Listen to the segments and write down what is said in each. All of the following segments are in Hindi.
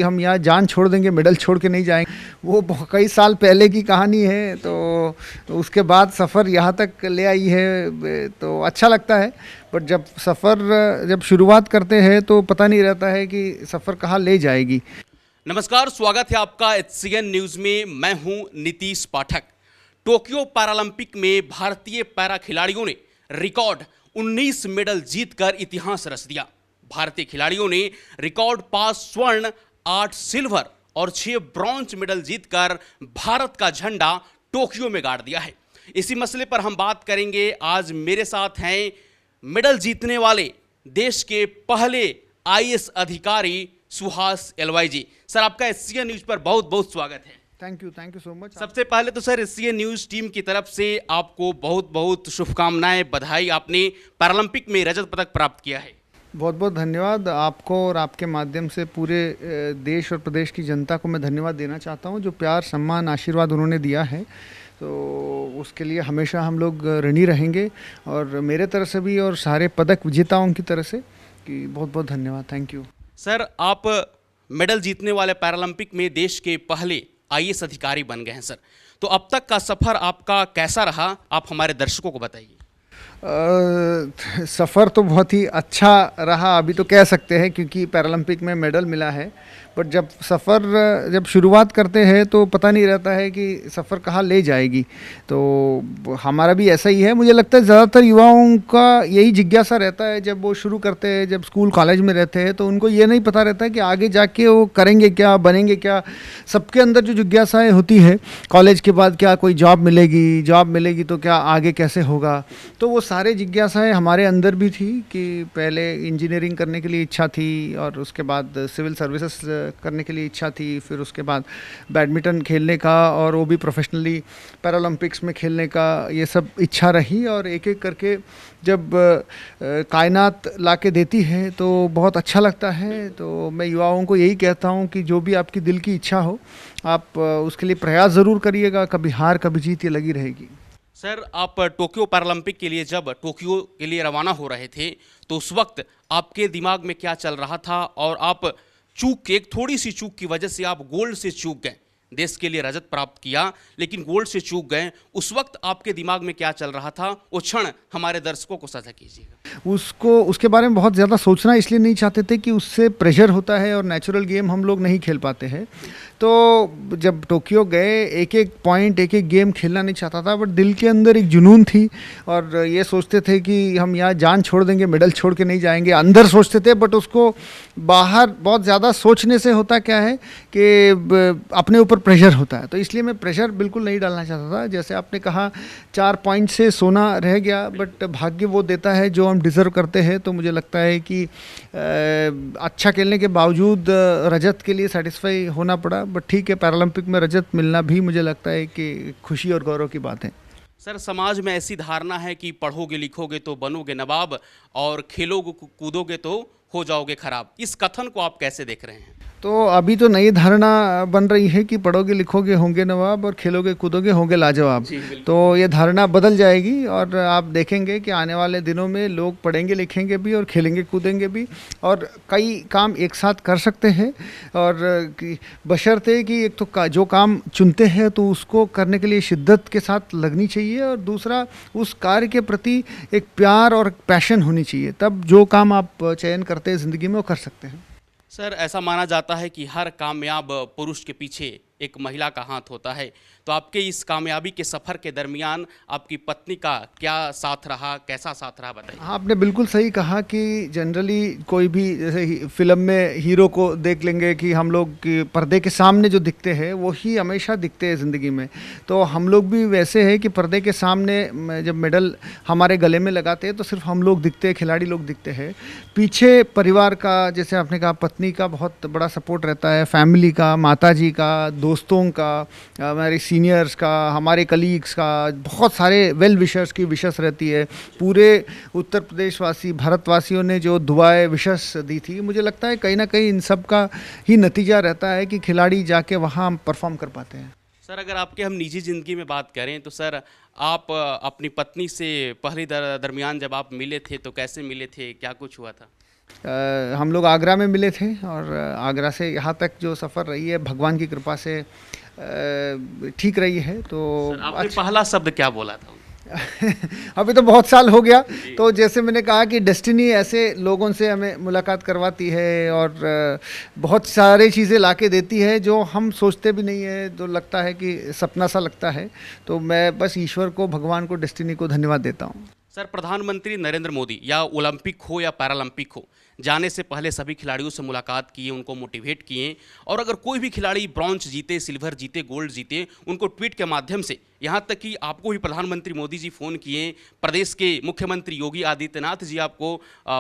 हम यहाँ जान छोड़ देंगे, मेडल छोड़ के नहीं जाएंगे। वो कई साल पहले की कहानी है, तो उसके बाद सफ़र यहाँ तक ले आई है, तो अच्छा लगता है। बट जब शुरुआत करते हैं तो पता नहीं रहता है कि सफ़र कहाँ ले जाएगी। नमस्कार, स्वागत है आपका HCN न्यूज़ में। मैं हूं नीतीश पाठक। टोक्यो पैरालंपिक में भारतीय पैरा खिलाड़ियों ने रिकॉर्ड 19 मेडल जीतकर इतिहास रच दिया। भारतीय खिलाड़ियों ने रिकॉर्ड 5 स्वर्ण, 8 सिल्वर और 6 ब्रॉन्ज मेडल जीतकर भारत का झंडा टोक्यो में गाड़ दिया है। इसी मसले पर हम बात करेंगे। आज मेरे साथ हैं मेडल जीतने वाले देश के पहले IAS अधिकारी सुहास एलवाई जी। सर, आपका HCN न्यूज़ पर बहुत बहुत स्वागत है। Thank you so much. सबसे पहले तो सर, HCN न्यूज़ टीम की तरफ से आपको बहुत बहुत शुभकामनाएं, बधाई। आपने पैरालंपिक में रजत पदक प्राप्त किया है। बहुत बहुत धन्यवाद आपको, और आपके माध्यम से पूरे देश और प्रदेश की जनता को मैं धन्यवाद देना चाहता हूं। जो प्यार, सम्मान, आशीर्वाद उन्होंने दिया है, तो उसके लिए हमेशा हम लोग ऋणी रहेंगे। और मेरे तरफ से भी और सारे पदक विजेताओं की तरफ से कि बहुत बहुत धन्यवाद। Thank you sir. आप मेडल जीतने वाले पैरालंपिक में देश के पहले IAS अधिकारी बन गए हैं सर। तो अब तक का सफ़र आपका कैसा रहा, आप हमारे दर्शकों को बताइए। सफ़र तो बहुत ही अच्छा रहा, अभी तो कह सकते हैं, क्योंकि पैरालंपिक में मेडल मिला है। बट जब शुरुआत करते हैं तो पता नहीं रहता है कि सफ़र कहाँ ले जाएगी। तो हमारा भी ऐसा ही है। मुझे लगता है ज़्यादातर युवाओं का यही जिज्ञासा रहता है जब वो शुरू करते हैं, जब स्कूल कॉलेज में रहते हैं, तो उनको ये नहीं पता रहता है कि आगे जाके वो करेंगे क्या, बनेंगे क्या। सबके अंदर जो जिज्ञासाएँ होती है, कॉलेज के बाद क्या कोई जॉब मिलेगी तो क्या आगे कैसे होगा। तो वो सारे जिज्ञासाएँ हमारे अंदर भी थी कि पहले इंजीनियरिंग करने के लिए इच्छा थी, और उसके बाद सिविल सर्विसेज करने के लिए इच्छा थी, फिर उसके बाद बैडमिंटन खेलने का, और वो भी प्रोफेशनली पैरालंपिक्स में खेलने का, ये सब इच्छा रही। और एक एक करके जब कायनात लाके देती है तो बहुत अच्छा लगता है। तो मैं युवाओं को यही कहता हूँ कि जो भी आपकी दिल की इच्छा हो, आप उसके लिए प्रयास ज़रूर करिएगा। कभी हार कभी जीत ये लगी रहेगी। सर, आप टोक्यो पैरालंपिक के लिए जब टोक्यो के लिए रवाना हो रहे थे, तो उस वक्त आपके दिमाग में क्या चल रहा था? और आप एक थोड़ी सी चूक की वजह से आप गोल्ड से चूक गए। देश के लिए रजत प्राप्त किया, लेकिन गोल्ड से चूक गए। उस वक्त आपके दिमाग में क्या चल रहा था, वो क्षण हमारे दर्शकों को साझा कीजिएगा। उसके बारे में बहुत ज़्यादा सोचना इसलिए नहीं चाहते थे कि उससे प्रेशर होता है और नेचुरल गेम हम लोग नहीं खेल पाते हैं। तो जब टोक्यो गए, एक एक पॉइंट, एक एक गेम खेलना नहीं चाहता था, बट दिल के अंदर एक जुनून थी। और ये सोचते थे कि हम यहाँ जान छोड़ देंगे, मेडल छोड़ के नहीं जाएंगे, अंदर सोचते थे। बट उसको बाहर बहुत ज़्यादा सोचने से होता क्या है कि अपने ऊपर प्रेशर होता है। तो इसलिए मैं प्रेशर बिल्कुल नहीं डालना चाहता था। जैसे आपने कहा, 4 पॉइंट से सोना रह गया, बट भाग्य वो देता है जो हम डिज़र्व करते हैं। तो मुझे लगता है कि अच्छा खेलने के बावजूद रजत के लिए सेटिस्फाई होना पड़ा। बट ठीक है, पैरालंपिक में रजत मिलना भी मुझे लगता है कि खुशी और गौरव की बात है। सर, समाज में ऐसी धारणा है कि पढ़ोगे लिखोगे तो बनोगे नवाब, और खेलोगे कूदोगे तो हो जाओगे खराब। इस कथन को आप कैसे देख रहे हैं? तो अभी तो नई धारणा बन रही है कि पढ़ोगे लिखोगे होंगे नवाब, और खेलोगे कूदोगे होंगे लाजवाब। तो ये धारणा बदल जाएगी, और आप देखेंगे कि आने वाले दिनों में लोग पढ़ेंगे लिखेंगे भी और खेलेंगे कूदेंगे भी, और कई काम एक साथ कर सकते हैं। और बशर्ते कि एक तो जो काम चुनते हैं तो उसको करने के लिए शिद्दत के साथ लगनी चाहिए, और दूसरा उस कार्य के प्रति एक प्यार और पैशन होनी चाहिए। तब जो काम आप चयन करते हैं ज़िंदगी में, वो कर सकते हैं। सर, ऐसा माना जाता है कि हर कामयाब पुरुष के पीछे एक महिला का हाथ होता है। तो आपके इस कामयाबी के सफ़र के दरमियान आपकी पत्नी का क्या साथ रहा, कैसा साथ रहा, बताइए। हाँ, आपने बिल्कुल सही कहा कि जनरली कोई भी, जैसे फिल्म में हीरो को देख लेंगे कि हम लोग कि पर्दे के सामने जो दिखते हैं वो ही हमेशा दिखते हैं ज़िंदगी में। तो हम लोग भी वैसे हैं कि पर्दे के सामने जब मेडल हमारे गले में लगाते हैं तो सिर्फ हम लोग दिखते हैं, खिलाड़ी लोग दिखते हैं। पीछे परिवार का, जैसे आपने कहा, पत्नी का बहुत बड़ा सपोर्ट रहता है, फैमिली का, माताजी का, दोस्तों का, हमारे सीनियर्स का, हमारे कलीग्स का, बहुत सारे वेल विशर्स की विशेष रहती है। पूरे उत्तर प्रदेश वासी, भारतवासियों ने जो दुआएं विशेष दी थी, मुझे लगता है कहीं ना कहीं इन सब का ही नतीजा रहता है कि खिलाड़ी जाके वहाँ परफॉर्म कर पाते हैं। सर, अगर आपके हम निजी ज़िंदगी में बात करें तो सर, आप अपनी पत्नी से पहले दरमियान जब आप मिले थे तो कैसे मिले थे, क्या कुछ हुआ था? हम लोग आगरा में मिले थे और आगरा से यहाँ तक जो सफ़र रही है भगवान की कृपा से ठीक रही है। तो सर, आपने पहला शब्द क्या बोला था? अभी तो बहुत साल हो गया, तो जैसे मैंने कहा कि डेस्टिनी ऐसे लोगों से हमें मुलाकात करवाती है और बहुत सारी चीज़ें लाके देती है जो हम सोचते भी नहीं है, तो लगता है कि सपना सा लगता है। तो मैं बस ईश्वर को, भगवान को, डेस्टिनी को धन्यवाद देता हूँ। सर, प्रधानमंत्री नरेंद्र मोदी या ओलंपिक हो या पैरालंपिक हो, जाने से पहले सभी खिलाड़ियों से मुलाकात किए, उनको मोटिवेट किए और अगर कोई भी खिलाड़ी ब्रॉन्ज जीते, सिल्वर जीते, गोल्ड जीते, उनको ट्वीट के माध्यम से, यहाँ तक कि आपको ही प्रधानमंत्री मोदी जी फ़ोन किए, प्रदेश के मुख्यमंत्री योगी आदित्यनाथ जी आपको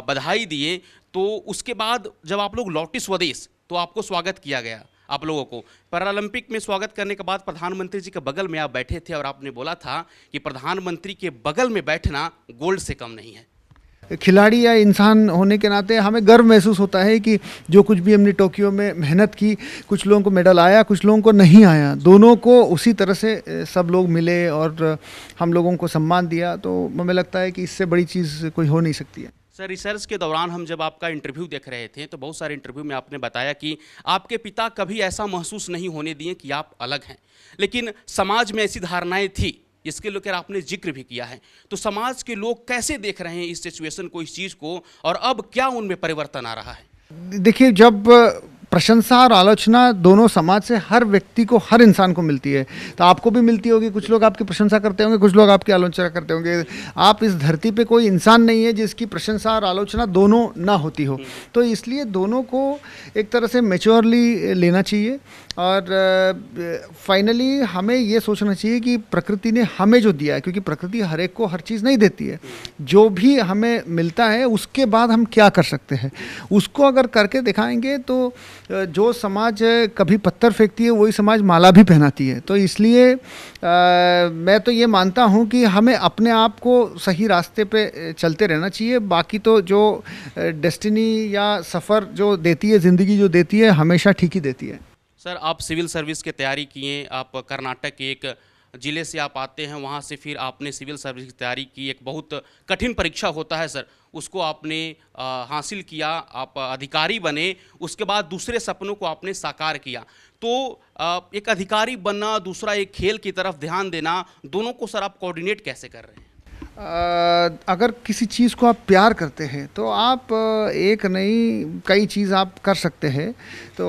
बधाई दिए। तो उसके बाद जब आप लोग लौटे स्वदेश तो आपको स्वागत किया गया। आप लोगों को पैरालंपिक में स्वागत करने के बाद प्रधानमंत्री जी के बगल में आप बैठे थे और आपने बोला था कि प्रधानमंत्री के बगल में बैठना गोल्ड से कम नहीं है। खिलाड़ी या इंसान होने के नाते हमें गर्व महसूस होता है कि जो कुछ भी हमने टोक्यो में मेहनत की, कुछ लोगों को मेडल आया, कुछ लोगों को नहीं आया, दोनों को उसी तरह से सब लोग मिले और हम लोगों को सम्मान दिया। तो हमें लगता है कि इससे बड़ी चीज़ कोई हो नहीं सकती है। सर, रिसर्च के दौरान हम जब आपका इंटरव्यू देख रहे थे तो बहुत सारे इंटरव्यू में आपने बताया कि आपके पिता कभी ऐसा महसूस नहीं होने दिए कि आप अलग हैं, लेकिन समाज में ऐसी धारणाएं थी, इसके लेकर आपने जिक्र भी किया है। तो समाज के लोग कैसे देख रहे हैं इस सिचुएशन को, इस चीज़ को, और अब क्या उनमें परिवर्तन आ रहा है? देखिए, जब प्रशंसा और आलोचना दोनों समाज से हर व्यक्ति को, हर इंसान को मिलती है, तो आपको भी मिलती होगी। कुछ लोग आपकी प्रशंसा करते होंगे, कुछ लोग आपकी आलोचना करते होंगे। आप इस धरती पे कोई इंसान नहीं है जिसकी प्रशंसा और आलोचना दोनों ना होती हो। तो इसलिए दोनों को एक तरह से मैच्योरली लेना चाहिए और फाइनली हमें ये सोचना चाहिए कि प्रकृति ने हमें जो दिया है, क्योंकि प्रकृति हर एक को हर चीज़ नहीं देती है, जो भी हमें मिलता है उसके बाद हम क्या कर सकते हैं, उसको अगर करके दिखाएंगे तो जो समाज कभी पत्थर फेंकती है वही समाज माला भी पहनाती है। तो इसलिए मैं तो ये मानता हूँ कि हमें अपने आप को सही रास्ते पे चलते रहना चाहिए। बाकी तो जो डेस्टिनी या सफ़र जो देती है, ज़िंदगी जो देती है, हमेशा ठीक ही देती है। सर, आप सिविल सर्विस की तैयारी किए, आप कर्नाटक के एक ज़िले से आप आते हैं, वहाँ से फिर आपने सिविल सर्विस की तैयारी की। एक बहुत कठिन परीक्षा होता है सर, उसको आपने हासिल किया, आप अधिकारी बने, उसके बाद दूसरे सपनों को आपने साकार किया। तो एक अधिकारी बनना, दूसरा एक खेल की तरफ ध्यान देना, दोनों को सर आप कोऑर्डिनेट कैसे कर रहे हैं? अगर किसी चीज़ को आप प्यार करते हैं तो आप एक नहीं कई चीज़ आप कर सकते हैं। तो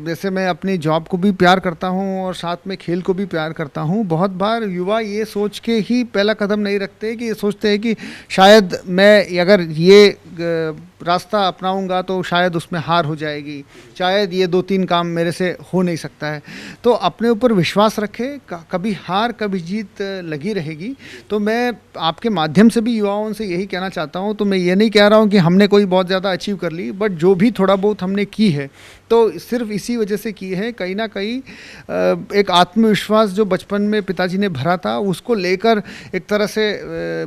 जैसे मैं अपनी जॉब को भी प्यार करता हूं और साथ में खेल को भी प्यार करता हूं। बहुत बार युवा ये सोच के ही पहला कदम नहीं रखते कि ये सोचते हैं कि शायद मैं अगर ये रास्ता अपनाऊंगा तो शायद उसमें हार हो जाएगी, शायद ये 2-3 काम मेरे से हो नहीं सकता है। तो अपने ऊपर विश्वास रखें, कभी हार कभी जीत लगी रहेगी। तो मैं आपके माध्यम से भी युवाओं से यही कहना चाहता हूँ। तो मैं ये नहीं कह रहा हूँ कि हमने कोई बहुत ज़्यादा अचीव कर ली, बट जो भी थोड़ा बहुत हमने की है तो सिर्फ इसी वजह से की है। कहीं ना कहीं एक आत्मविश्वास जो बचपन में पिताजी ने भरा था उसको लेकर एक तरह से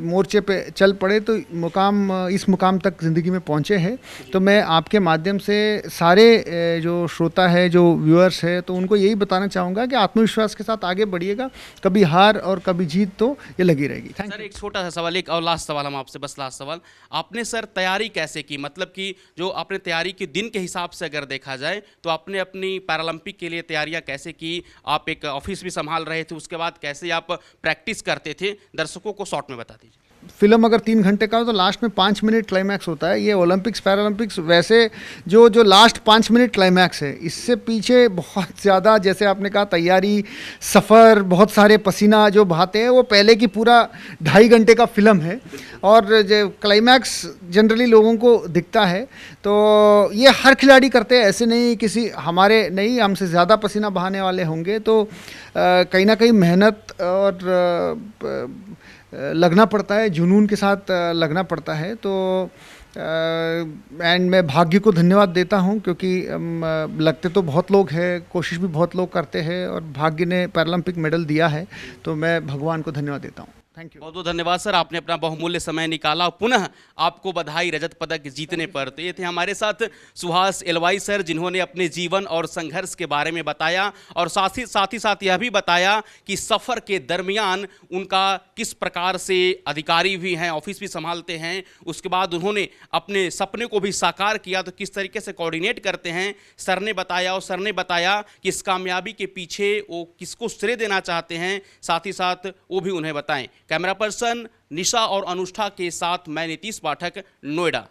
मोर्चे पे चल पड़े तो इस मुकाम तक ज़िंदगी में पहुँचे हैं। तो मैं आपके माध्यम से सारे जो श्रोता है, जो व्यूअर्स है, तो उनको यही बताना चाहूँगा कि आत्मविश्वास के साथ आगे बढ़िएगा। कभी हार और कभी जीत तो ये लगी रहेगी। सर, एक छोटा सा सवाल, एक और लास्ट सवाल हम आपसे, बस लास्ट सवाल, आपने सर तैयारी कैसे की? मतलब कि जो आपने तैयारी के दिन के हिसाब से अगर देखा जाए तो आपने अपनी पैरालंपिक के लिए तैयारियां कैसे की? आप एक ऑफिस भी संभाल रहे थे, उसके बाद कैसे आप प्रैक्टिस करते थे? दर्शकों को शॉर्ट में बता दीजिए। फिल्म अगर 3 घंटे का हो तो लास्ट में 5 मिनट क्लाइमैक्स होता है। ये ओलंपिक्स पैरालंपिक्स वैसे जो लास्ट 5 मिनट क्लाइमैक्स है, इससे पीछे बहुत ज़्यादा, जैसे आपने कहा, तैयारी, सफ़र, बहुत सारे पसीना जो बहाते हैं, वो पहले की पूरा 2.5 घंटे का फिल्म है। और जो क्लाइमैक्स जनरली लोगों को दिखता है, तो ये हर खिलाड़ी करते हैं, ऐसे नहीं किसी हमारे नहीं, हमसे ज़्यादा पसीना बहाने वाले होंगे। तो कहीं ना कहीं मेहनत और लगना पड़ता है, जुनून के साथ लगना पड़ता है। तो एंड मैं भाग्य को धन्यवाद देता हूं, क्योंकि लगते तो बहुत लोग हैं, कोशिश भी बहुत लोग करते हैं, और भाग्य ने पैरालंपिक मेडल दिया है। तो मैं भगवान को धन्यवाद देता हूं। Thank you. बहुत बहुत धन्यवाद सर, आपने अपना बहुमूल्य समय निकाला। पुनः आपको बधाई रजत पदक जीतने पर। तो ये थे हमारे साथ सुहास एलवाई सर, जिन्होंने अपने जीवन और संघर्ष के बारे में बताया और साथ ही यह भी बताया कि सफ़र के दरमियान उनका किस प्रकार से अधिकारी भी हैं, ऑफिस भी संभालते हैं, उसके बाद उन्होंने अपने सपने को भी साकार किया तो किस तरीके से कोऑर्डिनेट करते हैं सर ने बताया। और सर ने बताया कि इस कामयाबी के पीछे वो किसको श्रेय देना चाहते हैं, साथ ही साथ वो भी उन्हें बताएं। कैमरा पर्सन निशा और अनुष्ठा के साथ मैं नीतीश पाठक, नोएडा।